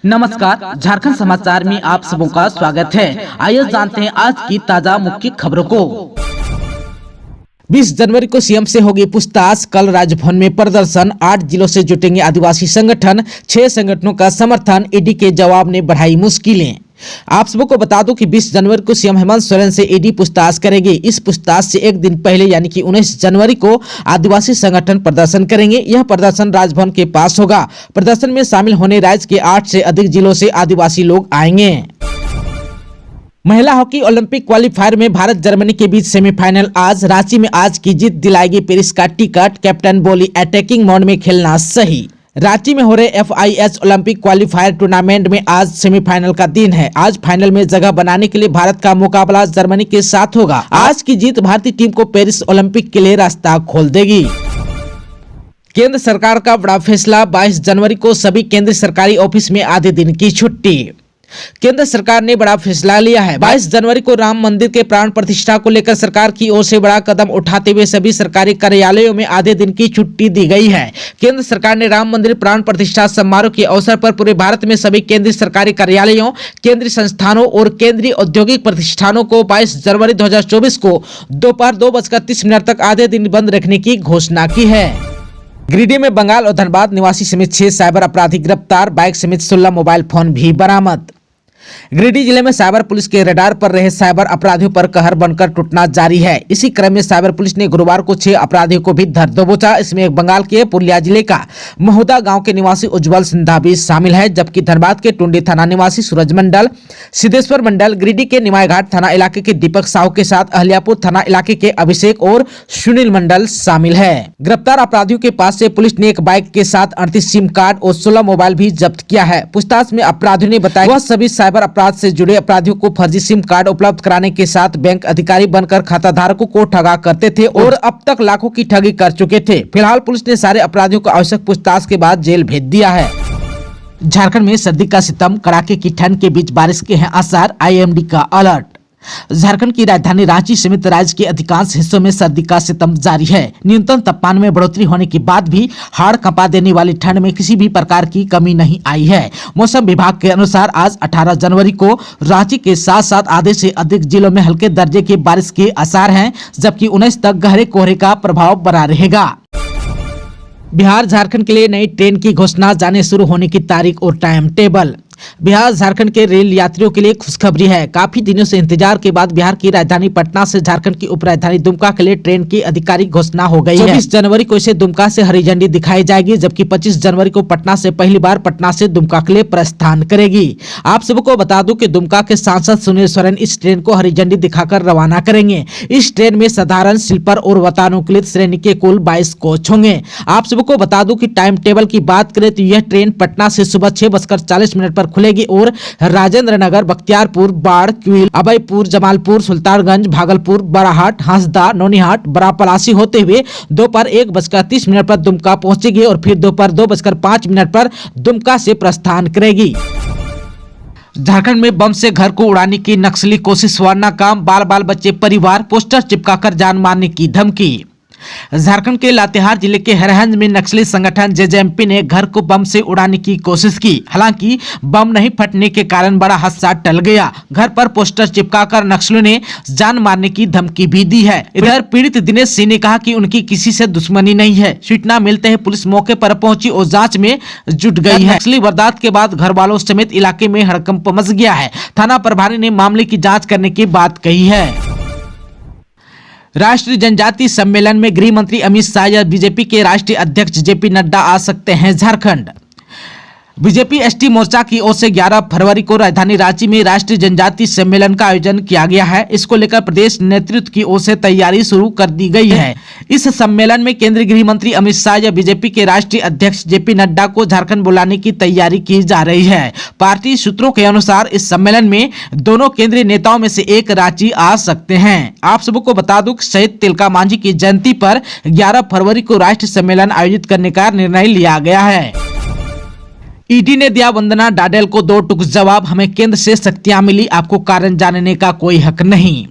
नमस्कार, झारखंड समाचार में आप सबों का स्वागत है। आइए जानते हैं आज की ताजा मुख्य खबरों को। 20 जनवरी को सीएम से होगी पूछताछ। कल राजभवन में प्रदर्शन। 8 जिलों से जुटेंगे आदिवासी संगठन। 6 संगठनों का समर्थन। ईडी के जवाब ने बढ़ाई मुश्किलें। आप सबको को बता दूं कि 20 जनवरी को सीएम हेमंत सोरेन से ईडी पूछताछ करेगी। इस पूछताछ से एक दिन पहले यानी कि 19 जनवरी को आदिवासी संगठन प्रदर्शन करेंगे। यह प्रदर्शन राजभवन के पास होगा। प्रदर्शन में शामिल होने राज्य के 8 से अधिक जिलों से आदिवासी लोग आएंगे। महिला हॉकी ओलंपिक क्वालीफायर में भारत जर्मनी के बीच सेमीफाइनल आज। रांची में आज की जीत दिलाएगी पेरिस का टिकट। कैप्टन बोली, अटैकिंग मोड में खेलना सही। रांची में हो रहे FIH ओलंपिक क्वालीफायर टूर्नामेंट में आज सेमीफाइनल का दिन है। आज फाइनल में जगह बनाने के लिए भारत का मुकाबला जर्मनी के साथ होगा। आज की जीत भारतीय टीम को पेरिस ओलंपिक के लिए रास्ता खोल देगी। केंद्र सरकार का बड़ा फैसला। 22 जनवरी को सभी केंद्रीय सरकारी ऑफिस में आधे दिन की छुट्टी। केंद्र सरकार ने बड़ा फैसला लिया है। 22 जनवरी को राम मंदिर के प्राण प्रतिष्ठा को लेकर सरकार की ओर से बड़ा कदम उठाते हुए सभी सरकारी कार्यालयों में आधे दिन की छुट्टी दी गई है। केंद्र सरकार ने राम मंदिर प्राण प्रतिष्ठा समारोह के अवसर पर पूरे भारत में सभी केंद्रीय सरकारी कार्यालयों, केंद्रीय संस्थानों और केंद्रीय औद्योगिक प्रतिष्ठानों को 22 जनवरी 2024 को दोपहर 2:30 तक आधे दिन बंद रखने की घोषणा की है। गिरिडीह में बंगाल और धनबाद निवासी समेत 6 साइबर अपराधी गिरफ्तार। बाइक समेत 16 मोबाइल फोन भी बरामद। गिरिडीह जिले में साइबर पुलिस के रडार पर रहे साइबर अपराधियों पर कहर बनकर टूटना जारी है। इसी क्रम में साइबर पुलिस ने गुरुवार को 6 अपराधियों को भी धर दबोचा। इसमें एक बंगाल के पुरुलिया जिले का महुदा गांव के निवासी उज्जवल सिंधा भी शामिल है, जबकि धनबाद के टुंडी थाना निवासी सूरज मंडल, सिद्धेश्वर मंडल, गिरिडीह के निमाईघाट थाना इलाके के दीपक साहू के साथ अहलियापुर थाना इलाके के अभिषेक और सुनील मंडल शामिल है। गिरफ्तार अपराधियों के पास से पुलिस ने एक बाइक के साथ 38 सिम कार्ड और 16 मोबाइल भी जब्त किया है। पूछताछ में अपराधियों ने बताया वह सभी साइबर अपराध से जुड़े अपराधियों को फर्जी सिम कार्ड उपलब्ध कराने के साथ बैंक अधिकारी बनकर खाता धारकों को ठगा करते थे और अब तक लाखों की ठगी कर चुके थे। फिलहाल पुलिस ने सारे अपराधियों को आवश्यक पूछताछ के बाद जेल भेज दिया है। झारखंड में सर्दी का सितम। कड़ाके की ठंड के बीच बारिश के हैं आसार। IMD का अलर्ट। झारखंड की राजधानी रांची समेत राज्य के अधिकांश हिस्सों में सर्दी का सितम जारी है। न्यूनतम तापमान में बढ़ोतरी होने के बाद भी हाड़ कंपा देने वाली ठंड में किसी भी प्रकार की कमी नहीं आई है। मौसम विभाग के अनुसार आज 18 जनवरी को रांची के साथ साथ आधे से अधिक जिलों में हल्के दर्जे की बारिश के आसार हैं, जबकि 19 तक गहरे कोहरे का प्रभाव बना रहेगा। बिहार झारखंड के लिए नई ट्रेन की घोषणा। जाने शुरू होने की तारीख और टाइम टेबल। बिहार झारखंड के रेल यात्रियों के लिए खुशखबरी है। काफी दिनों से इंतजार के बाद बिहार की राजधानी पटना से झारखंड की उपराजधानी दुमका के लिए ट्रेन की आधिकारिक घोषणा हो गई है। 24 जनवरी को इसे दुमका से हरी झंडी दिखाई जाएगी, जबकि 25 जनवरी को पटना से पहली बार पटना से दुमका के लिए प्रस्थान करेगी। आप सबको बता दूं कि दुमका के सांसद सुनील सोरेन इस ट्रेन को हरी झंडी दिखाकर रवाना करेंगे। इस ट्रेन में साधारण, स्लीपर और वातानुकूलित श्रेणी के कुल 22 कोच होंगे। आप सबको बता दूं कि टाइम टेबल की बात करें तो यह ट्रेन पटना से सुबह 6:40 पर खुलेगी और राजेंद्र नगर, बख्तियारपुर, बाढ़, क्विल, अभयपुर, जमालपुर, सुल्तानगंज, भागलपुर, बराहाट, हंसदा, नौनिहाट, बरापलासी होते हुए दोपहर 1:30 पर दुमका पहुंचेगी और फिर दोपहर 2:05 पर दुमका से प्रस्थान करेगी। झारखंड में बम से घर को उड़ाने की नक्सली कोशिश हुआ नाकाम। बाल बाल बच्चे परिवार, पोस्टर चिपकाकर जान मारने की धमकी। झारखंड के लातेहार जिले के हरहंज में नक्सली संगठन JJMP ने घर को बम से उड़ाने की कोशिश की। हालांकि बम नहीं फटने के कारण बड़ा हादसा टल गया। घर पर पोस्टर चिपकाकर नक्सलियों ने जान मारने की धमकी भी दी है। इधर पीड़ित दिनेश सिंह ने कहा कि उनकी किसी से दुश्मनी नहीं है। सूचना मिलते ही पुलिस मौके पर पहुंची और जांच में जुट गई है। नक्सली वारदात के बाद घर वालों समेत इलाके में हड़कंप मच गया है। थाना प्रभारी ने मामले की जाँच करने की बात कही है। राष्ट्रीय जनजाति सम्मेलन में गृह मंत्री अमित शाह या बीजेपी के राष्ट्रीय अध्यक्ष JP नड्डा आ सकते हैं झारखंड। बीजेपी ST मोर्चा की ओर से 11 फरवरी को राजधानी रांची में राष्ट्रीय जनजाति सम्मेलन का आयोजन किया गया है। इसको लेकर प्रदेश नेतृत्व की ओर से तैयारी शुरू कर दी गई है। इस सम्मेलन में केंद्रीय गृह मंत्री अमित शाह या बीजेपी के राष्ट्रीय अध्यक्ष JP नड्डा को झारखंड बुलाने की तैयारी की जा रही है। पार्टी सूत्रों के अनुसार इस सम्मेलन में दोनों केंद्रीय नेताओं में से एक रांची आ सकते हैं। आप सबको बता दूं कि शहीद तिलका मांझी की जयंती पर 11 फरवरी को राष्ट्रीय सम्मेलन आयोजित करने का निर्णय लिया गया है। ईडी ने दिया वंदना डाडेल को 2 टूक जवाब। हमें केंद्र से शक्तियां मिली, आपको कारण जानने का कोई हक नहीं।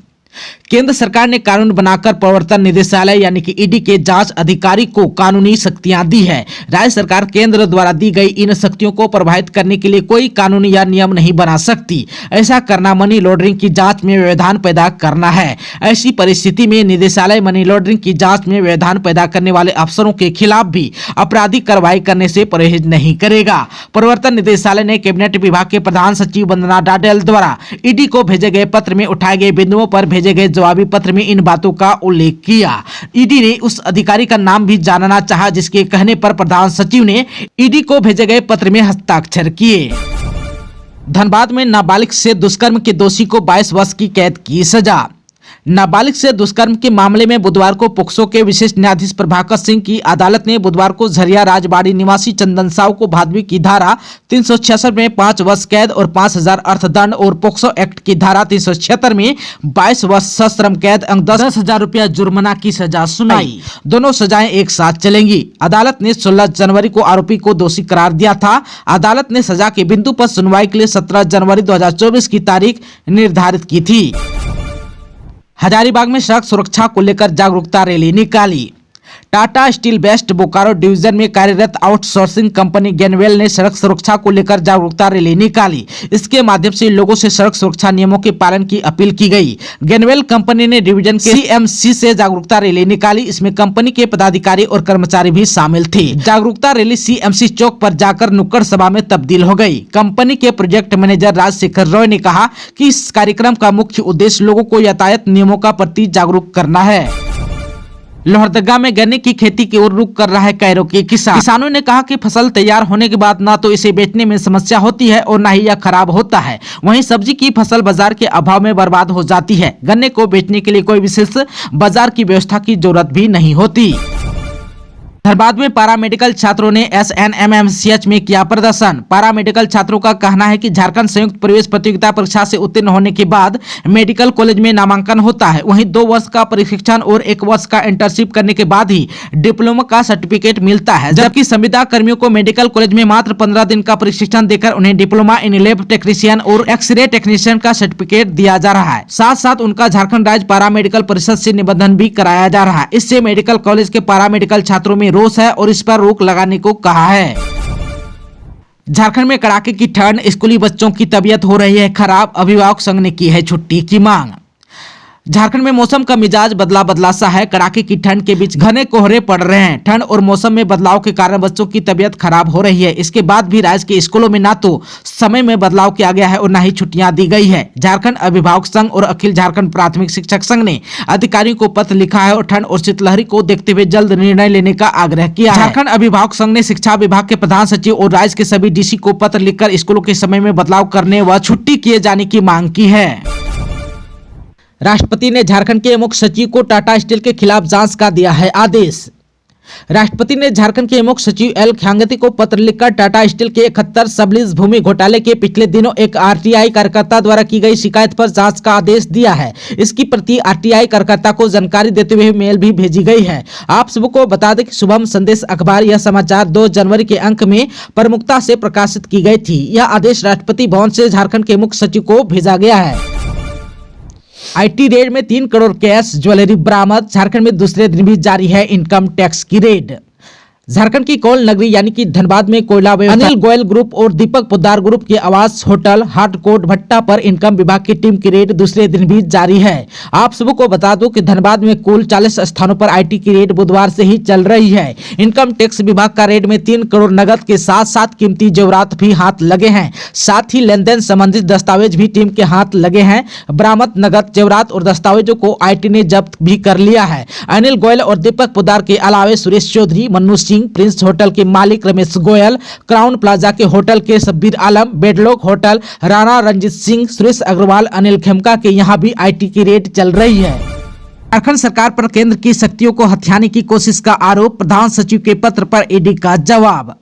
केंद्र सरकार ने कानून बनाकर प्रवर्तन निदेशालय यानी कि ईडी के जांच अधिकारी को कानूनी शक्तियां दी है। राज्य सरकार केंद्र द्वारा दी गई इन शक्तियों को प्रभावित करने के लिए कोई कानून या नियम नहीं बना सकती। ऐसा करना मनी लॉन्ड्रिंग की जांच में व्यवधान पैदा करना है। ऐसी परिस्थिति में निदेशालय मनी लॉन्ड्रिंग की जांच में व्यवधान पैदा करने वाले अफसरों के खिलाफ भी आपराधिक कार्रवाई करने से परहेज नहीं करेगा। प्रवर्तन निदेशालय ने कैबिनेट विभाग के प्रधान सचिव वंदना डाडेल द्वारा ईडी को भेजे गए पत्र में उठाए गए बिंदुओं पर भेजे गए जवाबी पत्र में इन बातों का उल्लेख किया। ईडी ने उस अधिकारी का नाम भी जानना चाहा जिसके कहने पर प्रधान सचिव ने ईडी को भेजे गए पत्र में हस्ताक्षर किए। धनबाद में नाबालिग से दुष्कर्म के दोषी को 22 वर्ष की कैद की सजा। नाबालिग से दुष्कर्म के मामले में बुधवार को पोक्सो के विशेष न्यायाधीश प्रभाकर सिंह की अदालत ने बुधवार को झरिया राजबाड़ी निवासी चंदन साव को भादवी की धारा 366 में 5 वर्ष कैद और 5,000 अर्थदंड और पोक्सो एक्ट की धारा 376 में 22 वर्ष सश्रम कैद और 10,000 रुपया जुर्माना की सजा सुनाई। दोनों सजाएं एक साथ चलेंगी। अदालत ने 16 जनवरी को आरोपी को दोषी करार दिया था। अदालत ने सजा के बिंदु पर सुनवाई के लिए 17 जनवरी 2024 की तारीख निर्धारित की थी। हजारीबाग में सड़क सुरक्षा को लेकर जागरूकता रैली निकाली। Tata Steel West Bokaro division में कार्यरत आउटसोर्सिंग कंपनी गेनवेल ने सड़क सुरक्षा को लेकर जागरूकता रैली निकाली। इसके माध्यम से लोगों से सड़क सुरक्षा नियमों के पालन की अपील की गई। गेनवेल कंपनी ने डिवीजन के सीएमसी से जागरूकता रैली निकाली। इसमें कंपनी के पदाधिकारी और कर्मचारी भी शामिल थे। जागरूकता रैली सीएमसी चौक पर जाकर नुक्कड़ सभा में तब्दील हो गई। कंपनी के प्रोजेक्ट मैनेजर राजशेखर रॉय ने कहा कि इस कार्यक्रम का मुख्य उद्देश्य लोगों को यातायात नियमों का प्रति जागरूक करना है। लोहरदगा में गन्ने की खेती की ओर रुख कर रहा है कैरो के किसानों ने कहा कि फसल तैयार होने के बाद ना तो इसे बेचने में समस्या होती है और ना ही यह खराब होता है। वहीं सब्जी की फसल बाजार के अभाव में बर्बाद हो जाती है। गन्ने को बेचने के लिए कोई विशेष बाजार की व्यवस्था की जरूरत भी नहीं होती। धनबाद में पैरामेडिकल छात्रों ने एसएनएमएमसीएच में किया प्रदर्शन। पैरामेडिकल छात्रों का कहना है कि झारखंड संयुक्त प्रवेश प्रतियोगिता परीक्षा से उत्तीर्ण होने के बाद मेडिकल कॉलेज में नामांकन होता है। वहीं 2 वर्ष का प्रशिक्षण और 1 वर्ष का इंटर्नशिप करने के बाद ही डिप्लोमा का सर्टिफिकेट मिलता है, जबकि संविदा कर्मियों को मेडिकल कॉलेज में मात्र 15 दिन का प्रशिक्षण देकर उन्हें डिप्लोमा इन लैब टेक्नीशियन और एक्सरे टेक्नीशियन का सर्टिफिकेट दिया जा रहा है। साथ साथ उनका झारखंड राज्य पैरामेडिकल परिषद से निबंधन भी कराया जा रहा है। इससे मेडिकल कॉलेज के पैरामेडिकल छात्रों में रोष है और इस पर रोक लगाने को कहा है। झारखंड में कड़ाके की ठंड, स्कूली बच्चों की तबीयत हो रही है खराब, अभिभावक संघ ने की है छुट्टी की मांग। झारखंड में मौसम का मिजाज बदला बदला सा है। कड़ाके की ठंड के बीच घने कोहरे पड़ रहे हैं। ठंड और मौसम में बदलाव के कारण बच्चों की तबीयत खराब हो रही है। इसके बाद भी राज्य के स्कूलों में ना तो समय में बदलाव किया गया है और ना ही छुट्टियां दी गई है। झारखंड अभिभावक संघ और अखिल झारखंड प्राथमिक शिक्षक संघ ने अधिकारियों को पत्र लिखा है और ठंड और शीतलहरी को देखते हुए जल्द निर्णय लेने का आग्रह किया है। झारखंड अभिभावक संघ ने शिक्षा विभाग के प्रधान सचिव और राज्य के सभी डीसी को पत्र लिखकर स्कूलों के समय में बदलाव करने व छुट्टी किए जाने की मांग की है। राष्ट्रपति ने झारखंड के मुख्य सचिव को टाटा स्टील के खिलाफ जांच का दिया है आदेश। राष्ट्रपति ने झारखंड के मुख्य सचिव एल ख्यांगती को पत्र लिखकर टाटा स्टील के 71 सबलीज भूमि घोटाले के पिछले दिनों एक आरटीआई कार्यकर्ता द्वारा की गई शिकायत पर जांच का आदेश दिया है। इसकी प्रति आरटीआई कार्यकर्ता को जानकारी देते हुए मेल भी भेजी गई है। आप सबको बता दें कि शुभम संदेश अखबार यह समाचार 2 जनवरी के अंक में प्रमुखता से प्रकाशित की गई थी। यह आदेश राष्ट्रपति भवन से झारखंड के मुख्य सचिव को भेजा गया है। आईटी रेड में 3 करोड़ कैश ज्वेलरी बरामद। झारखंड में दूसरे दिन भी जारी है इनकम टैक्स की रेड। झारखंड की कोल नगरी यानी कि धनबाद में कोयला अनिल गोयल ग्रुप और दीपक पोद्दार ग्रुप के आवास होटल हाटकोट भट्टा पर इनकम विभाग की टीम की रेड दूसरे दिन भी जारी है। आप सबको बता दूं कि धनबाद में कुल 40 स्थानों पर आईटी की रेड बुधवार से ही चल रही है। इनकम टैक्स विभाग का रेड में 3 करोड़ नगद के साथ साथ कीमती जेवरात भी हाथ लगे हैं। साथ ही लेन देन संबंधित दस्तावेज भी टीम के हाथ लगे हैं। बरामद नगद जेवरात और दस्तावेजों को आईटी ने जब्त भी कर लिया है। अनिल गोयल और दीपक पोद्दार के अलावे सुरेश चौधरी, मन्नू सिंह, प्रिंस होटल के मालिक रमेश गोयल, क्राउन प्लाजा के होटल के शब्बीर आलम, बेडलॉक होटल, राणा रंजीत सिंह, सुरेश अग्रवाल, अनिल खेमका के यहाँ भी आईटी की रेड चल रही है। झारखंड सरकार पर केंद्र की शक्तियों को हथियाने की कोशिश का आरोप, प्रधान सचिव के पत्र पर ईडी का जवाब।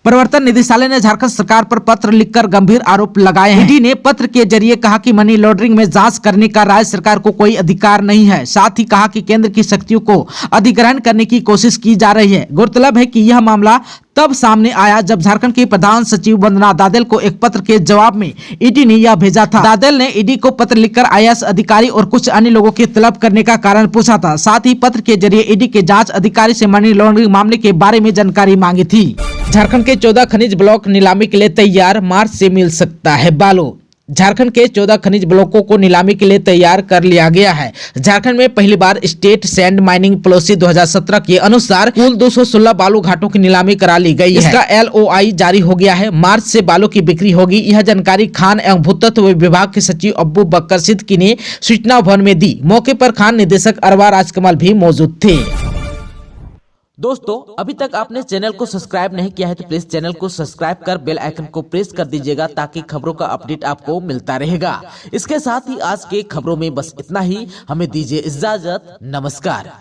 प्रवर्तन निदेशालय ने झारखंड सरकार पर पत्र लिखकर गंभीर आरोप लगाए हैं। ईडी ने पत्र के जरिए कहा कि मनी लॉन्ड्रिंग में जांच करने का राज्य सरकार को कोई अधिकार नहीं है। साथ ही कहा कि केंद्र की शक्तियों को अधिग्रहण करने की कोशिश की जा रही है। गौरतलब है कि यह मामला तब सामने आया जब झारखंड की प्रधान सचिव वंदना दादेल को एक पत्र के जवाब में ईडी ने यह भेजा था। दादेल ने ईडी को पत्र लिखकर आईएएस अधिकारी और कुछ अन्य लोगों की तलब करने का कारण पूछा था। साथ ही पत्र के जरिए ईडी के जांच अधिकारी से मनी लॉन्ड्रिंग मामले के बारे में जानकारी मांगी थी। झारखंड के 14 खनिज ब्लॉक नीलामी के लिए तैयार, मार्च से मिल सकता है बालू। झारखंड के 14 खनिज ब्लॉकों को नीलामी के लिए तैयार कर लिया गया है। झारखंड में पहली बार स्टेट सैंड माइनिंग पॉलिसी 2017 के अनुसार कुल 216 बालू घाटों की नीलामी करा ली गई है। इसका LOI जारी हो गया है। मार्च से बालू की बिक्री होगी। यह जानकारी खान एवं भूतत्व विभाग के सचिव अब्बू बकर सिद्दीकी ने सूचना भवन में दी। मौके पर खान निदेशक अरवा राजकमल भी मौजूद थे। दोस्तों, अभी तक आपने चैनल को सब्सक्राइब नहीं किया है तो प्लीज चैनल को सब्सक्राइब कर बेल आइकन को प्रेस कर दीजिएगा ताकि खबरों का अपडेट आपको मिलता रहेगा। इसके साथ ही आज के खबरों में बस इतना ही। हमें दीजिए इजाजत। नमस्कार।